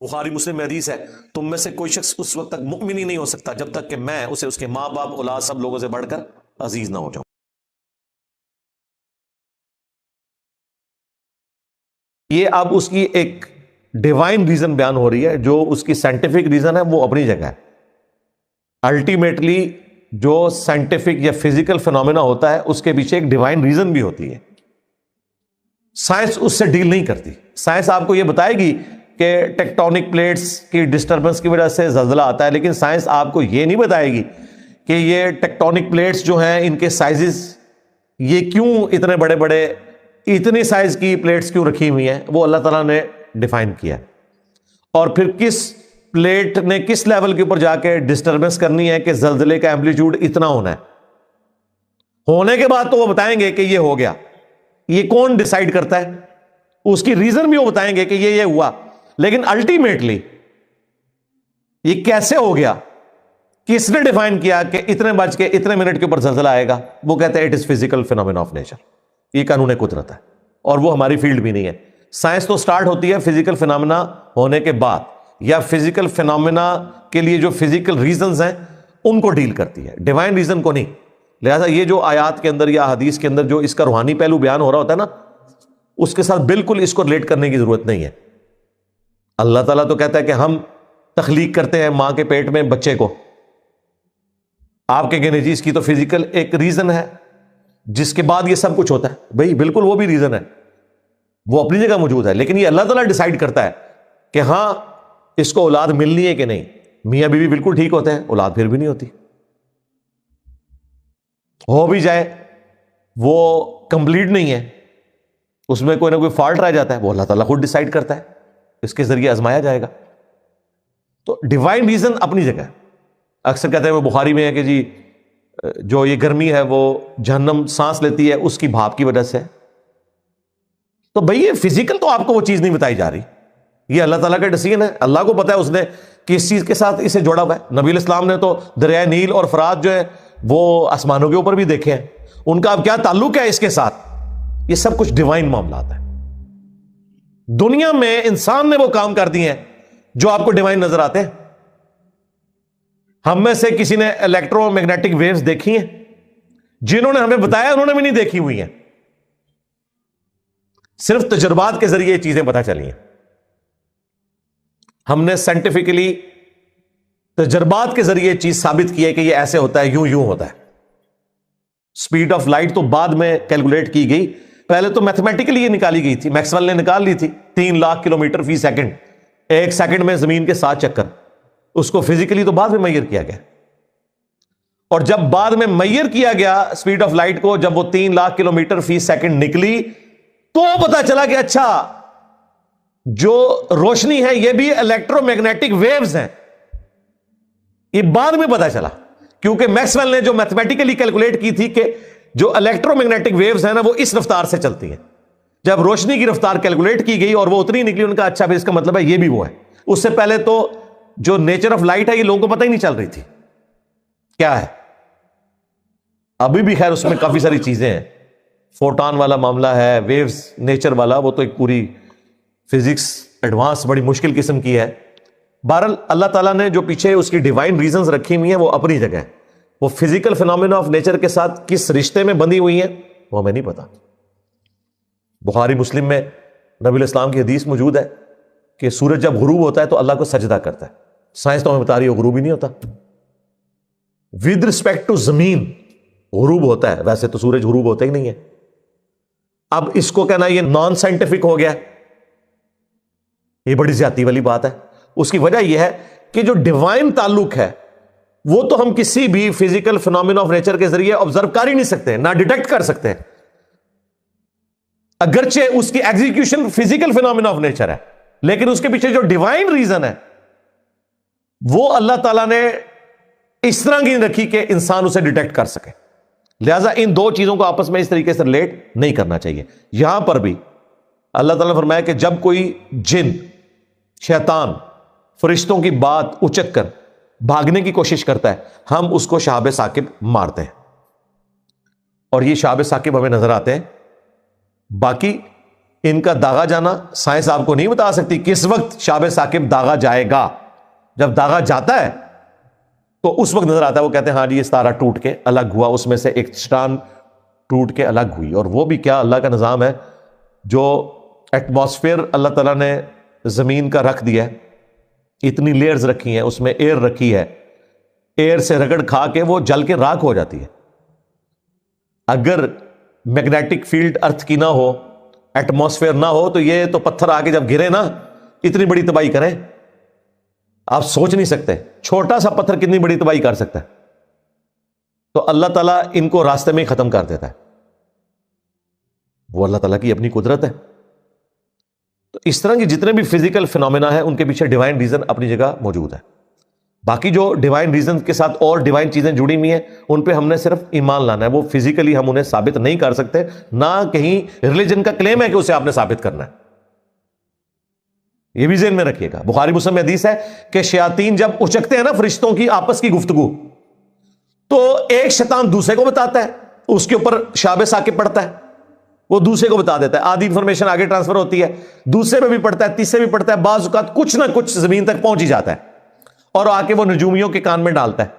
بخاری مسلم میں حدیث ہے، تم میں سے کوئی شخص اس وقت تک مؤمن ہی نہیں ہو سکتا جب تک کہ میں اسے اس کے ماں باپ اولاد سب لوگوں سے بڑھ کر عزیز نہ ہو جاؤں۔ یہ اب اس کی ایک ڈیوائن ریزن بیان ہو رہی ہے، جو اس کی سائنٹیفک ریزن ہے وہ اپنی جگہ ہے۔ الٹیمیٹلی جو سائنٹیفک یا فزیکل فینومینا ہوتا ہے اس کے پیچھے ایک ڈیوائن ریزن بھی ہوتی ہے۔ سائنس اس سے ڈیل نہیں کرتی۔ سائنس آپ کو یہ بتائے گی کہ ٹیکٹونک پلیٹس کی ڈسٹربنس کی وجہ سے زلزلہ آتا ہے، لیکن سائنس آپ کو یہ نہیں بتائے گی کہ یہ ٹیکٹونک پلیٹس جو ہیں ان کے سائزز یہ کیوں اتنے بڑے بڑے، اتنی سائز کی پلیٹس کیوں رکھی ہوئی ہیں، وہ اللہ تعالیٰ نے ڈیفائن کیا۔ اور پھر کس پلیٹ نے کس لیول کے اوپر جا کے ڈسٹربنس کرنی ہے کہ زلزلے کا ایمپلیٹیوڈ اتنا ہونا ہے، ہونے کے بعد تو وہ بتائیں گے کہ یہ ہو گیا۔ یہ کون ڈیسائیڈ کرتا ہے؟ اس کی ریزن بھی وہ بتائیں گے کہ یہ ہوا، لیکن الٹیمیٹلی یہ کیسے ہو گیا، کس نے ڈیفائن کیا کہ اتنے بج کے اتنے منٹ کے اوپر زلزلہ آئے گا، وہ کہتے ہیں it is physical phenomena of nature. یہ قانون قدرت ہے، اور وہ ہماری فیلڈ بھی نہیں ہے۔ سائنس تو سٹارٹ ہوتی ہے فزیکل فینومینا ہونے کے بعد، یا فزیکل فینومینا کے لیے جو فزیکل ریزنز ہیں ان کو ڈیل کرتی ہے، ڈیوائن ریزن کو نہیں۔ لہذا یہ جو آیات کے اندر یا حدیث کے اندر جو اس کا روحانی پہلو بیان ہو رہا ہوتا ہے نا، اس کے ساتھ بالکل اس کو ریلیٹ کرنے کی ضرورت نہیں ہے۔ اللہ تعالیٰ تو کہتا ہے کہ ہم تخلیق کرتے ہیں ماں کے پیٹ میں بچے کو، آپ کے کہنے جی اس کی تو فزیکل ایک ریزن ہے جس کے بعد یہ سب کچھ ہوتا ہے، بھئی بالکل وہ بھی ریزن ہے، وہ اپنی جگہ موجود ہے، لیکن یہ اللہ تعالیٰ ڈیسائیڈ کرتا ہے کہ ہاں اس کو اولاد ملنی ہے کہ نہیں۔ میاں بیوی بالکل ٹھیک ہوتے ہیں، اولاد پھر بھی نہیں ہوتی، ہو بھی جائے وہ کمپلیٹ نہیں ہے، اس میں کوئی نہ کوئی فالٹ رہ جاتا ہے، وہ اللہ تعالیٰ خود ڈیسائیڈ کرتا ہے، اس کے ذریعے آزمایا جائے گا۔ تو ڈیوائن ریزن اپنی جگہ ہے۔ اکثر کہتے ہیں وہ بخاری میں ہے کہ جی جو یہ گرمی ہے وہ جہنم سانس لیتی ہے اس کی بھاپ کی وجہ سے، تو بھئی یہ فزیکل تو آپ کو وہ چیز نہیں بتائی جا رہی، یہ اللہ تعالیٰ کا ڈیسیژن ہے۔ اللہ کو پتا ہے اس نے کس چیز کے ساتھ اسے جوڑا ہوا ہے۔ نبی علیہ السلام نے تو دریائے نیل اور فرات جو ہے وہ آسمانوں کے اوپر بھی دیکھے ہیں، ان کا اب کیا تعلق ہے اس کے ساتھ؟ یہ سب کچھ ڈیوائن معاملات ہیں۔ دنیا میں انسان نے وہ کام کر دیے ہیں جو آپ کو ڈیوائن نظر آتے ہیں۔ ہم میں سے کسی نے الیکٹرو میگنیٹک ویوز دیکھی ہیں؟ جنہوں نے ہمیں بتایا انہوں نے بھی نہیں دیکھی ہوئی ہیں، صرف تجربات کے ذریعے یہ چیزیں پتہ چلی ہیں۔ ہم نے سائنٹیفکلی تجربات کے ذریعے چیز ثابت کی ہے کہ یہ ایسے ہوتا ہے، یوں ہوتا ہے۔ سپیڈ آف لائٹ تو بعد میں کیلکولیٹ کی گئی، پہلے تو میتھمیٹیکلی یہ نکالی گئی تھی، میکسویل نے نکال لی تھی 3 لاکھ کلومیٹر فی سیکنڈ، 1 سیکنڈ میں زمین کے 7 چکر، اس کو فزیکلی تو بعد میں میئر کیا گیا۔ اور جب بعد میں میئر کیا گیا سپیڈ آف لائٹ کو، جب وہ 3 لاکھ کلومیٹر فی سیکنڈ نکلی تو پتا چلا کہ اچھا جو روشنی ہے یہ بھی الیکٹرو میگنیٹک ویوز ہیں۔ یہ بعد میں پتا چلا، کیونکہ میکسویل نے جو میتھمیٹیکلی کیلکولیٹ کی تھی کہ جو الیکٹرو میگنیٹک ویوز ہیں نا وہ اس رفتار سے چلتی ہیں، جب روشنی کی رفتار کیلکولیٹ کی گئی اور وہ اتنی نکلی، ان کا اچھا بھی اس کا مطلب ہے یہ بھی وہ ہے۔ اس سے پہلے تو جو نیچر آف لائٹ ہے یہ لوگوں کو پتہ ہی نہیں چل رہی تھی کیا ہے۔ ابھی بھی خیر اس میں کافی ساری چیزیں ہیں، فوٹان والا معاملہ ہے، ویوز نیچر والا، وہ تو ایک پوری فزکس ایڈوانس بڑی مشکل قسم کی ہے۔ بہرحال اللہ تعالیٰ نے جو پیچھے اس کی ڈیوائن ریزنز رکھی ہوئی ہیں وہ اپنی جگہ ہے، وہ فزیکل فینومینا آف نیچر کے ساتھ کس رشتے میں بندھی ہوئی ہیں وہ ہمیں نہیں پتا۔ بخاری مسلم میں نبی علیہ السلام کی حدیث موجود ہے کہ سورج جب غروب ہوتا ہے تو اللہ کو سجدہ کرتا ہے۔ سائنس تو ہمیں بتا رہی ہے غروب ہی نہیں ہوتا، ود رسپیکٹ ٹو زمین غروب ہوتا ہے، ویسے تو سورج غروب ہوتا ہی نہیں ہے۔ اب اس کو کہنا یہ نان سائنٹیفک ہو گیا، یہ بڑی زیادتی والی بات ہے۔ اس کی وجہ یہ ہے کہ جو ڈیوائن تعلق ہے وہ تو ہم کسی بھی فزیکل فینومینا آف نیچر کے ذریعے آبزرو کر ہی نہیں سکتے، نہ ڈیٹیکٹ کر سکتے ہیں، اگرچہ اس کی execution physical phenomena of nature ہے، لیکن اس کے پیچھے جو ڈیوائن ریزن ہے وہ اللہ تعالیٰ نے اس طرح کی رکھی کہ انسان اسے ڈیٹیکٹ کر سکے۔ لہذا ان دو چیزوں کو آپس میں اس طریقے سے ریلیٹ نہیں کرنا چاہیے۔ یہاں پر بھی اللہ تعالیٰ نے فرمایا کہ جب کوئی جن، شیطان، فرشتوں کی بات اچک کر بھاگنے کی کوشش کرتا ہے ہم اس کو شہاب ثاقب مارتے ہیں، اور یہ شہاب ثاقب ہمیں نظر آتے ہیں۔ باقی ان کا داغا جانا سائنس آپ کو نہیں بتا سکتی کس وقت شہاب ثاقب داغا جائے گا. جب داغا جاتا ہے تو اس وقت نظر آتا ہے, وہ کہتے ہیں ہاں جی یہ ستارہ ٹوٹ کے الگ ہوا, اس میں سے ایک چٹان ٹوٹ کے الگ ہوئی. اور وہ بھی کیا اللہ کا نظام ہے, جو ایٹماسفیئر اللہ تعالیٰ نے زمین کا رکھ دیا ہے, اتنی لیئرز رکھی ہیں, اس میں ایئر رکھی ہے, ایئر سے رگڑ کھا کے وہ جل کے راکھ ہو جاتی ہے. اگر میگنیٹک فیلڈ ارتھ کی نہ ہو, ایٹماسفیئر نہ ہو, تو یہ تو پتھر آ کے جب گرے نا اتنی بڑی تباہی کریں آپ سوچ نہیں سکتے. چھوٹا سا پتھر کتنی بڑی تباہی کر سکتا ہے. تو اللہ تعالیٰ ان کو راستے میں ہی ختم کر دیتا ہے. وہ اللہ تعالیٰ کی اپنی قدرت ہے. تو اس طرح کی جتنے بھی فزیکل فینومینا ہیں ان کے پیچھے ڈیوائن ریزن اپنی جگہ موجود ہے. باقی جو ڈیوائن ریزن کے ساتھ اور ڈیوائن چیزیں جڑی ہوئی ہیں ان پہ ہم نے صرف ایمان لانا ہے. وہ فزیکلی ہم انہیں ثابت نہیں کر سکتے, نہ کہیں ریلیجن کا کلیم ہے کہ اسے آپ نے ثابت کرنا ہے. یہ بھی ذہن میں رکھیے گا. بخاری مسلم میں حدیث ہے کہ شیاطین جب اچکتے ہیں نا فرشتوں کی آپس کی گفتگو, تو ایک شیطان دوسرے کو بتاتا ہے, اس کے اوپر شہاب ثاقب پڑتا ہے, وہ دوسرے کو بتا دیتا ہے, آدھی انفارمیشن آگے ٹرانسفر ہوتی ہے, دوسرے پہ بھی پڑتا ہے, تیسرے بھی پڑتا ہے, بعض اوقات کچھ نہ کچھ زمین تک پہنچ ہی جاتا ہے, اور آ کے وہ نجومیوں کے کان میں ڈالتا ہے,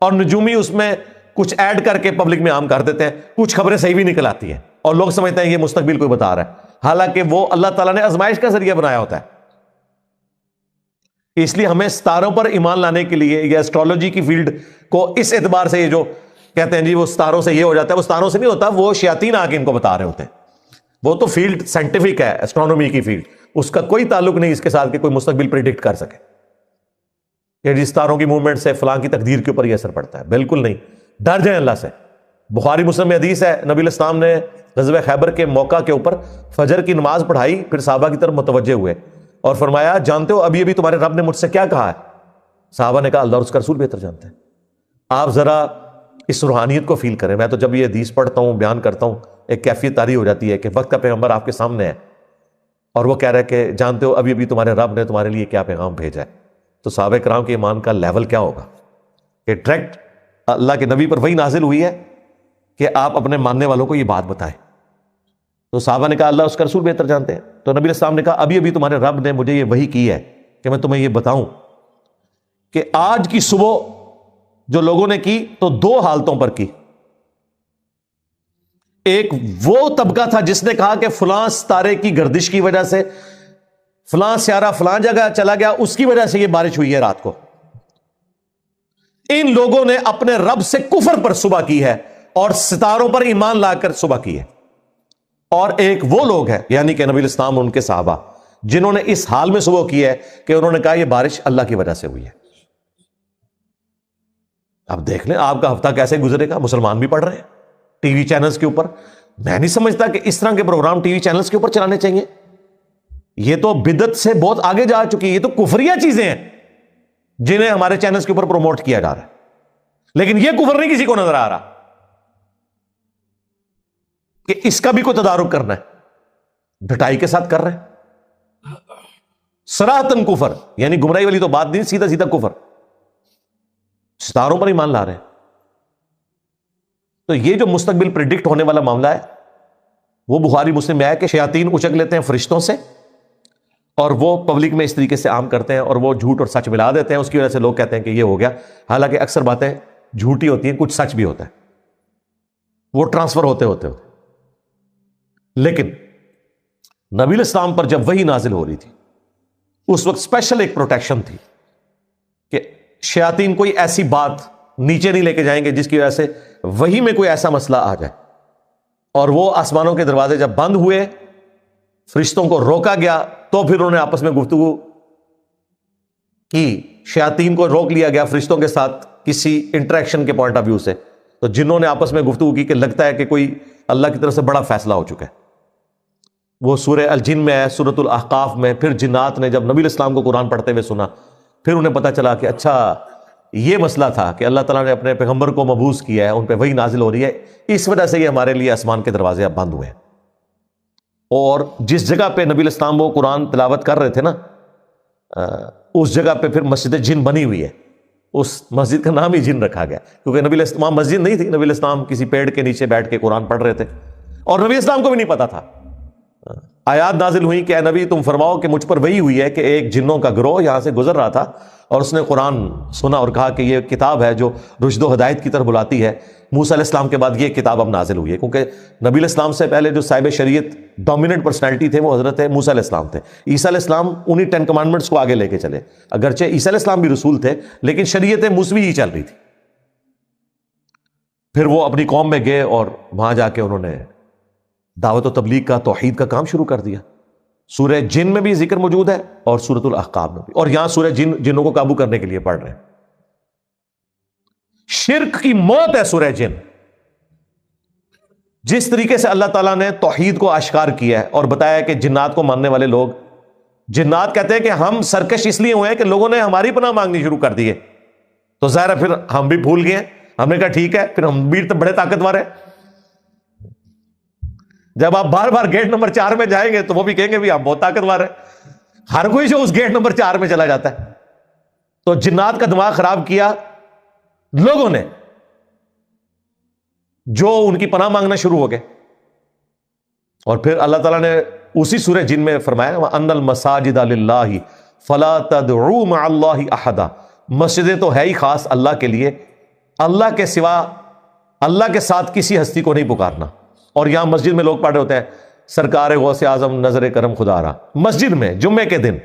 اور نجومی اس میں کچھ ایڈ کر کے پبلک میں عام کر دیتے ہیں. کچھ خبریں صحیح بھی نکل آتی ہیں اور لوگ سمجھتے ہیں یہ مستقبل کوئی بتا رہا ہے, حالانکہ وہ اللہ تعالیٰ نے آزمائش کا ذریعہ بنایا ہوتا ہے. اس لیے ہمیں ستاروں پر ایمان لانے کے لیے یا ایسٹرولوجی کی فیلڈ کو اس اعتبار سے, یہ جو کہتے ہیں جی وہ ستاروں سے یہ ہو جاتا ہے, وہ ستاروں سے نہیں ہوتا, وہ شیاطین آ کے ان کو بتا رہے ہوتے ہیں. وہ تو فیلڈ سائنٹیفک ہے, ایسٹرونومی کی فیلڈ, اس کا کوئی تعلق نہیں اس کے ساتھ کہ کوئی مستقبل پریڈکٹ کر سکے کہ جی ستاروں کی موومنٹ سے فلاں کی تقدیر کے اوپر یہ اثر پڑتا ہے. بالکل نہیں. ڈر جائیں اللہ سے. بخاری مسلم میں حدیث ہے, نبی الاسلام نے غزوہ خیبر کے موقع کے اوپر فجر کی نماز پڑھائی, پھر صحابہ کی طرف متوجہ ہوئے اور فرمایا جانتے ہو ابھی ابھی تمہارے رب نے مجھ سے کیا کہا ہے؟ صحابہ نے کہا اللہ اور اس کا رسول بہتر جانتے ہیں. آپ ذرا اس روحانیت کو فیل کریں. میں تو جب یہ حدیث پڑھتا ہوں, بیان کرتا ہوں, ایک کیفیت طاری ہو جاتی ہے کہ وقت کا پیغمبر آپ کے سامنے ہے اور وہ کہہ رہا ہے کہ جانتے ہو ابھی ابھی تمہارے رب نے تمہارے لیے کیا پیغام بھیجا ہے. تو صحابہ کرام کے ایمان کا لیول کیا ہوگا کہ ڈائریکٹ اللہ کے نبی پر وہی نازل ہوئی ہے کہ آپ اپنے ماننے والوں کو یہ بات بتائیں. تو صحابہ نے کہا اللہ اس کا رسول بہتر جانتے ہیں. تو نبی السلام نے کہا ابھی ابھی تمہارے رب نے مجھے یہ وحی کی ہے کہ میں تمہیں یہ بتاؤں کہ آج کی صبح جو لوگوں نے کی تو دو حالتوں پر کی. ایک وہ طبقہ تھا جس نے کہا کہ فلاں ستارے کی گردش کی وجہ سے فلاں سیارہ فلاں جگہ چلا گیا, اس کی وجہ سے یہ بارش ہوئی ہے رات کو. ان لوگوں نے اپنے رب سے کفر پر صبح کی ہے اور ستاروں پر ایمان لا کر صبح کی ہے. اور ایک وہ لوگ ہیں یعنی کہ نبی الاسلام ان کے صحابہ جنہوں نے اس حال میں صبح کی ہے کہ انہوں نے کہا یہ بارش اللہ کی وجہ سے ہوئی ہے. اب دیکھ لیں آپ کا ہفتہ کیسے گزرے گا. مسلمان بھی پڑھ رہے ہیں ٹی وی چینلز کے اوپر. میں نہیں سمجھتا کہ اس طرح کے پروگرام ٹی وی چینلز کے اوپر چلانے چاہیے. یہ تو بدعت سے بہت آگے جا چکی ہے. یہ تو کفریہ چیزیں ہیں جنہیں ہمارے چینلز کے اوپر پروموٹ کیا جا رہا ہے, لیکن یہ کفر نہیں کسی کو نظر آ رہا کہ اس کا بھی کوئی تدارک کرنا ہے. ڈٹائی کے ساتھ کر رہے ہیں. صراحتاً کفر, یعنی گمراہی والی تو بات نہیں, سیدھا سیدھا کفر. ستاروں پر ایمان لا رہے ہیں. تو یہ جو مستقبل پریڈکٹ ہونے والا معاملہ ہے وہ بخاری مسلم میں آیا کہ شیاطین اچک لیتے ہیں فرشتوں سے اور وہ پبلک میں اس طریقے سے عام کرتے ہیں اور وہ جھوٹ اور سچ ملا دیتے ہیں. اس کی وجہ سے لوگ کہتے ہیں کہ یہ ہو گیا, حالانکہ اکثر باتیں جھوٹی ہوتی ہیں, کچھ سچ بھی ہوتا ہے, وہ ٹرانسفر ہوتے ہوتے. لیکن نبی الاسلام پر جب وحی نازل ہو رہی تھی اس وقت اسپیشل ایک پروٹیکشن تھی کہ شیاطین کوئی ایسی بات نیچے نہیں لے کے جائیں گے جس کی وجہ سے وحی میں کوئی ایسا مسئلہ آ جائے. اور وہ آسمانوں کے دروازے جب بند ہوئے, فرشتوں کو روکا گیا, تو پھر انہوں نے آپس میں گفتگو کی. شیاطین کو روک لیا گیا فرشتوں کے ساتھ کسی انٹریکشن کے پوائنٹ آف ویو سے. تو جنہوں نے آپس میں گفتگو کی کہ لگتا ہے کہ کوئی اللہ کی طرف سے بڑا فیصلہ ہو چکا ہے. وہ سورہ الجن میں ہے, سورۃ الاحقاف میں. پھر جنات نے جب نبی الاسلام کو قرآن پڑھتے ہوئے سنا, پھر انہیں پتا چلا کہ اچھا یہ مسئلہ تھا کہ اللہ تعالیٰ نے اپنے پیغمبر کو مبعوث کیا ہے, ان پہ وحی نازل ہو رہی ہے, اس وجہ سے یہ ہمارے لیے آسمان کے دروازے اب بند ہوئے ہیں. اور جس جگہ پہ نبی الاسلام وہ قرآن تلاوت کر رہے تھے نا, اس جگہ پہ پھر مسجد جن بنی ہوئی ہے. اس مسجد کا نام ہی جن رکھا گیا کیونکہ نبی الاسلام مسجد نہیں تھی. نبی الاسلام کسی پیڑ کے نیچے بیٹھ کے قرآن پڑھ رہے تھے اور نبی الاسلام کو بھی نہیں پتا تھا. آیات نازل ہوئی کہ اے نبی تم فرماؤ کہ مجھ پر وہی ہوئی ہے کہ ایک جنوں کا گروہ یہاں سے گزر رہا تھا اور اس نے قرآن سنا اور کہا کہ یہ کتاب ہے جو رشد و ہدایت کی طرف بلاتی ہے. موسیٰ علیہ السلام کے بعد یہ کتاب اب نازل ہوئی ہے، کیونکہ نبی علیہ السلام سے پہلے جو صاحب شریعت ڈومیننٹ پرسنالٹی تھے وہ حضرت موسیٰ علیہ السلام تھے. عیسیٰ علیہ السلام انہی 10 کمانڈمنٹس کو آگے لے کے چلے، اگرچہ عیسیٰ علیہ السلام بھی رسول تھے لیکن شریعت موسوی ہی چل رہی تھی. پھر وہ اپنی قوم میں گئے اور وہاں جا کے انہوں نے دعوت و تبلیغ کا، توحید کا کام شروع کر دیا. سورہ جن میں بھی ذکر موجود ہے اور سورۃ الاحقاف میں بھی، اور یہاں سورہ جنوں کو قابو کرنے کے لیے پڑھ رہے ہیں. شرک کی موت ہے سورہ جن. جس طریقے سے اللہ تعالیٰ نے توحید کو آشکار کیا ہے اور بتایا کہ جنات کو ماننے والے لوگ، جنات کہتے ہیں کہ ہم سرکش اس لیے ہوئے ہیں کہ لوگوں نے ہماری پناہ مانگنی شروع کر دی ہے، تو ظاہر ہے پھر ہم بھی بھول گئے. ہم نے کہا ٹھیک ہے، پھر ہم بھی بڑے طاقتور ہیں. جب آپ بار بار گیٹ نمبر 4 میں جائیں گے تو وہ بھی کہیں گے بھی آپ بہت طاقتور ہیں. ہر کوئی جو اس گیٹ نمبر 4 میں چلا جاتا ہے. تو جنات کا دماغ خراب کیا لوگوں نے جو ان کی پناہ مانگنا شروع ہو گئے. اور پھر اللہ تعالیٰ نے اسی سورہ جن میں فرمایا وَأَنَّ الْمَسَاجِدَ لِلَّهِ فَلَا تَدْعُوا مَعَ اللَّهِ أَحَدًا. مسجدیں تو ہے ہی خاص اللہ کے لیے، اللہ کے سوا اللہ کے ساتھ کسی ہستی کو نہیں پکارنا. اور یہاں مسجد میں لوگ پڑھ رہے ہوتے ہیں سرکار غوث اعظم نظر کرم خدا را. مسجد میں جمعے کے دن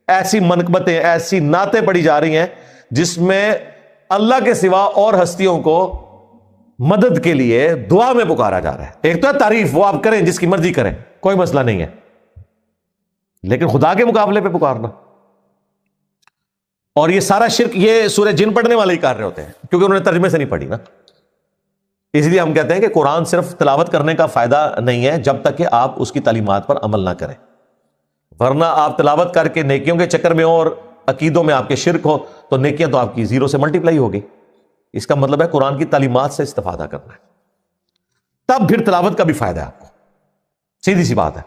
ایسی منقبتیں، ایسی نعتیں پڑھی جا رہی ہیں جس میں اللہ کے سوا اور ہستیوں کو مدد کے لیے دعا میں پکارا جا رہا ہے. ایک تو ہے تعریف، وہ آپ کریں جس کی مرضی کریں، کوئی مسئلہ نہیں ہے، لیکن خدا کے مقابلے پہ پکارنا. اور یہ سارا شرک یہ سورہ جن پڑھنے والے ہی کر رہے ہوتے ہیں، کیونکہ انہوں نے ترجمے سے نہیں پڑھی نا. اس لیے ہم کہتے ہیں کہ قرآن صرف تلاوت کرنے کا فائدہ نہیں ہے جب تک کہ آپ اس کی تعلیمات پر عمل نہ کریں، ورنہ آپ تلاوت کر کے نیکیوں کے چکر میں ہو اور عقیدوں میں آپ کے شرک ہو تو نیکیاں تو آپ کی 0 سے ملٹیپلائی ہوگی. اس کا مطلب ہے قرآن کی تعلیمات سے استفادہ کرنا ہے، تب پھر تلاوت کا بھی فائدہ ہے آپ کو. سیدھی سی بات ہے.